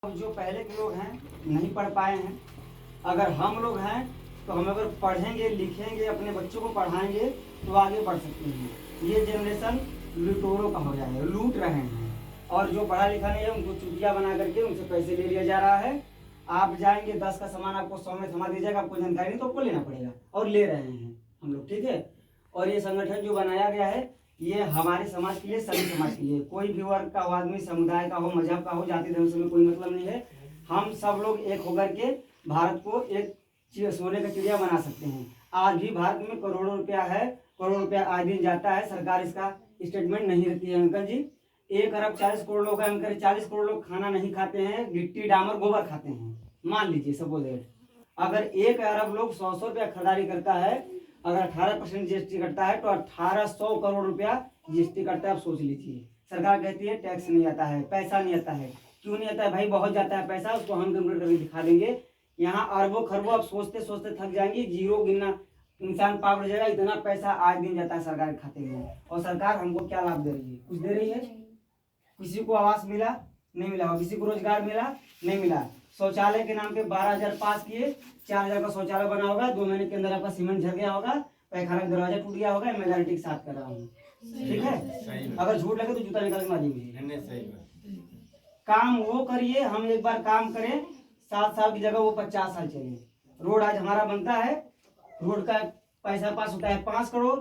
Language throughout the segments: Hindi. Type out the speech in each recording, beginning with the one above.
अब जो पहले के लोग हैं नहीं पढ़ पाए हैं, अगर हम लोग हैं तो हम अगर पढ़ेंगे लिखेंगे अपने बच्चों को पढ़ाएंगे तो आगे बढ़ सकते हैं। ये जनरेशन लुटेरों का हो जाएगा, लूट रहे हैं और जो पढ़ा लिखा नहीं है उनको चुटिया बना करके उनसे पैसे ले लिया जा रहा है। आप जाएंगे 10 का सामान आपको 100 में थमा दिया जाएगा, आपको जानकारी नहीं तो आपको लेना पड़ेगा और ले रहे हैं हम लोग, ठीक है। और ये संगठन जो बनाया गया है ये हमारे समाज के लिए, सभी समाज के लिए, कोई भी वर्ग का हो, आदमी समुदाय का हो, मजहब का हो, जाति धर्म से में कोई मतलब नहीं है। हम सब लोग एक होकर के भारत को एक सोने का चिड़िया बना सकते हैं। आज भी भारत में करोड़ों रुपया है, करोड़ों रुपया आए दिन जाता है, सरकार इसका स्टेटमेंट नहीं रखती है। अंकल जी 1 अरब 40 करोड़ लोग हैं, अंकल 40 करोड़ लोग खाना नहीं खाते हैं, गिट्टी डामर गोबर खाते हैं, मान लीजिए सपोज दैट। अगर 1 अरब लोग 100 रुपया खरीदारी करता है, अगर 18% जीएसटी कटता है तो 1800 करोड़ रुपया जीएसटी कटता है। आप सोच लीजिए, सरकार कहती है टैक्स नहीं आता है, पैसा नहीं आता है। क्यों नहीं आता है भाई? बहुत जाता है पैसा, उसको हम कंप्यूटर करके दिखा देंगे। यहाँ अरबों खरबों आप सोचते सोचते थक जाएंगे, जीरो गिनना इंसान पागल हो जाएगा। इतना पैसा आज दिन जाता है सरकार के खाते में, और सरकार हमको क्या लाभ दे रही है? कुछ दे रही है? किसी को आवास मिला? नहीं मिला। किसी को रोजगार मिला? नहीं मिला। शौचालय के नाम पे 12,000 पास किए, 4,000 का शौचालय बना होगा, 2 महीने के अंदर आपका सीमेंट झड़ गया होगा, पैखाना का दरवाजा टूट गया होगा। मेजॉरिटी के साथ कर रहा हूँ, ठीक है। अगर झूठ लगे तो जूता निकाल के मारिए। काम वो करिए, हम एक बार काम करें 7 साल की जगह वो 50 साल चले। रोड आज हमारा बनता है, रोड का पैसा पास होता है 5 करोड़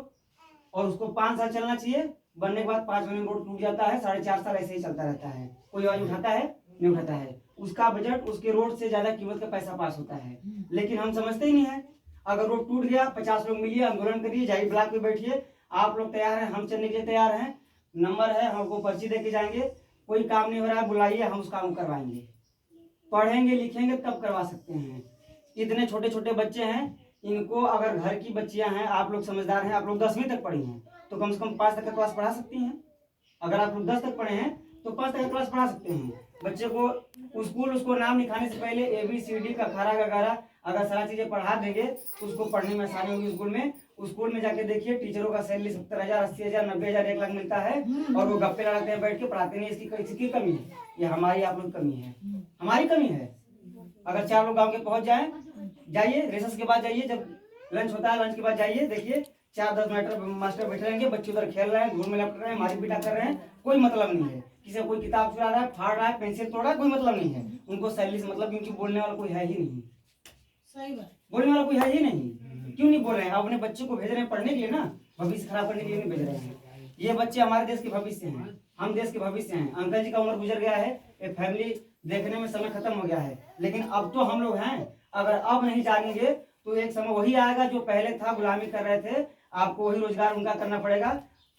और उसको 5 साल चलना चाहिए। बनने के बाद 5 महीने रोड टूट जाता है, 4.5 साल ऐसे ही चलता रहता है। कोई आवाज उठाता है? नहीं उठाता है। उसका बजट उसके रोड से ज्यादा कीमत का पैसा पास होता है, लेकिन हम समझते ही नहीं है। अगर रोड टूट गया, 50 लोग मिलिए, आंदोलन करिए, जाइए ब्लॉक पे बैठिए, आप लोग तैयार हैं, हम चलने के लिए तैयार हैं, नंबर है, हमको पर्ची दे के जाएंगे। कोई काम नहीं हो रहा है बुलाइए, हम उस काम करवाएंगे। पढ़ेंगे लिखेंगे तब करवा सकते हैं। इतने छोटे छोटे बच्चे हैं, इनको अगर घर की बच्चियां हैं, आप लोग समझदार हैं, आप लोग 10वीं तक पढ़ी हैं तो कम से कम 5 तक का क्लास पढ़ा सकती हैं। अगर आप लोग 10 तक पढ़े हैं तो 5 तक का क्लास पढ़ा सकते हैं। बच्चे को स्कूल, उसको नाम लिखाने से पहले ABCD का खारा का गारा अगर सारा चीजें पढ़ा देंगे तो उसको पढ़ने में आसानी होगी। स्कूल में जाके देखिए, टीचरों का सैलरी 70,000, 80,000, 90,000, 1 लाख मिलता है और वो गप्पे लड़ाते हैं, बैठ के पढ़ाते नहीं। इसकी कमी है, ये हमारी आप लोग कमी है, हमारी कमी है। अगर 4 लोग गाँव के पहुंच जाइए, रेसेस के बाद जाइए, जब लंच होता है लंच के बाद जाइए, देखिए 4-10 मास्टर बैठे रहेंगे, बच्चे उधर खेल रहे हैं, धूल में लपट रहे हैं, मारी पीटा कर रहे हैं, कोई मतलब नहीं है। किसी को कोई किताब चुरा रहा है, फाड़ रहा है, पेंसिल तोड़ रहा है, कोई मतलब नहीं है। उनको सैलरी से मतलब, क्योंकि बोलने वाला कोई है ही नहीं। सही बात, बोलने वाला कोई है ही नहीं। क्यों नहीं बोल रहे हैं? अपने बच्चों को भेज रहे हैं पढ़ने के लिए ना, भविष्य खराब करने के लिए नहीं भेज रहे हैं। ये बच्चे हमारे देश के भविष्य हैं, हम देश के भविष्य हैं। अंकल जी का उम्र गुजर गया है, एक फैमिली देखने में समय खत्म हो गया है, लेकिन अब तो हम लोग हैं। अगर अब नहीं जागेंगे तो एक समय वही आएगा जो पहले था, गुलामी कर रहे थे। आपको वही रोजगार उनका करना पड़ेगा,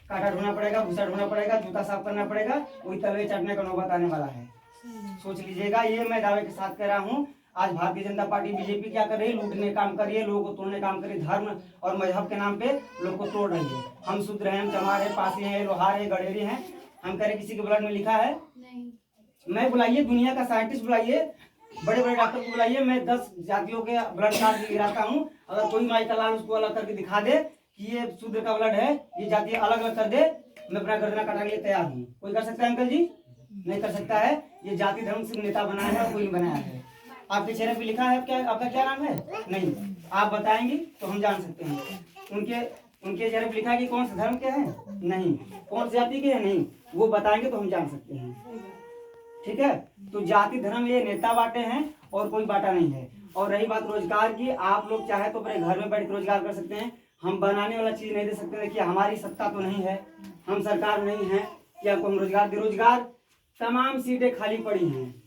काटा ढूंढना पड़ेगा, भूसा ढूंढना पड़ेगा, जूता साफ करना पड़ेगा, वही तलवे चटने का नौबत आने वाला है। सोच लीजिएगा, ये मैं दावे के साथ कह रहा हूँ। आज भारतीय जनता पार्टी बीजेपी क्या कर रही है? लूटने काम कर रही है, लोगों को तोड़ने काम कर रही है, धर्म और मजहब के नाम पे लोग को तोड़ रही है। हम शूद्र हैं, हम चमार है, पासी है, लोहार है, गडेरी हैं। हम कह रहे किसी के ब्लड में लिखा है नहीं। मैं बुलाइए, दुनिया का साइंटिस्ट बुलाइए, बड़े बड़े डॉक्टर को बुलाइए, मैं 10 जातियों के ब्लड कार्ड गिराता हूँ। अगर कोई माई का लाल उसको अलग करके दिखा दे कि ये शूद्र का ब्लड है, ये जाति अलग अलग कर दे, मैं अपना गर्दना काटने के लिए तैयार हूँ। कोई कर सकता है अंकल जी? नहीं कर सकता है। ये जाति धर्म से नेता बनाया है और कोई बनाया है। आपके चेहरे पे लिखा है क्या? आपका क्या नाम है? नहीं, आप बताएंगे तो हम जान सकते हैं। उनके चेहरे पे लिखा है कि कौन से धर्म के हैं? नहीं। कौन सी जाति के हैं? नहीं। वो बताएंगे तो हम जान सकते हैं, ठीक है। तो जाति धर्म ये नेता बांटे हैं और कोई बांटा नहीं है। और रही बात रोजगार की, आप लोग चाहे तो अपने घर में बैठ कर रोजगार कर सकते हैं। हम बनाने वाला चीज नहीं दे सकते। देखिए हमारी सत्ता तो नहीं है, हम सरकार नहीं है कि आपको हम रोजगार दे। रोजगार तमाम सीटें खाली पड़ी हैं।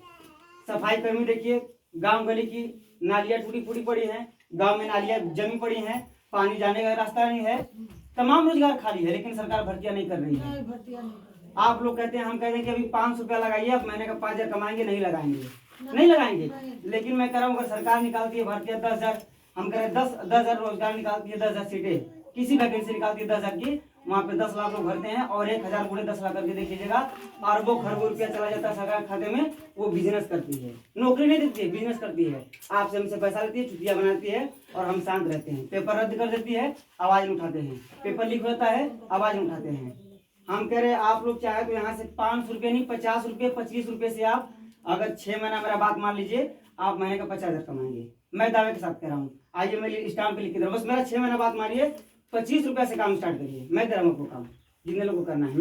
सफाई कर्मी देखिए, गांव गली की नालियां टूटी फूटी पड़ी हैं, गांव में नालियां जमी पड़ी हैं, पानी जाने का रास्ता नहीं है, तमाम रोजगार खाली है, लेकिन सरकार भर्तियां नहीं कर रही है। आप लोग कहते हैं, हम कहते हैं कि अभी 500 रुपया लगाइए, आप महीने का 5,000 कमाएंगे, नहीं लगाएंगे। लेकिन मैं कह रहा हूँ अगर सरकार निकालती है भर्तियां 10,000, हम कह रहे 10,000 रोजगार निकालती है, 10,000 सीटें किसी वैकेंसी निकालती है 10,000 की, वहाँ पे 10 लाख लोग भरते हैं और 1,000 गुणे 10 लाख करके देखिएगा, अरबों खरबों रुपया चला जाता है सरकार खाते में। वो बिजनेस करती है, नौकरी नहीं देती है, बिजनेस करती है। आपसे हमसे पैसा लेती है, छुट्टियां बनाती है और हम शांत रहते हैं। पेपर रद्द कर देती है, आवाज नहीं उठाते हैं। पेपर लीक होता है, आवाज नहीं उठाते हैं। हम कह रहे हैं आप लोग चाहे तो यहाँ से 500 रुपये नहीं, 50 रुपये, 25 रुपये से आप अगर 6 महीना मेरा बात मान लीजिए, आप महीने का 50,000 कमाएंगे, मैं दावे के साथ कह रहा हूँ। आइए मैं स्टाम्प पे लिख के दे रहा हूँ, बस मेरा 6 महीना बात मानिए, 25 रुपये से काम स्टार्ट करिए, मैं दे रहा हूँ आपको काम, जितने लोगों को करना है।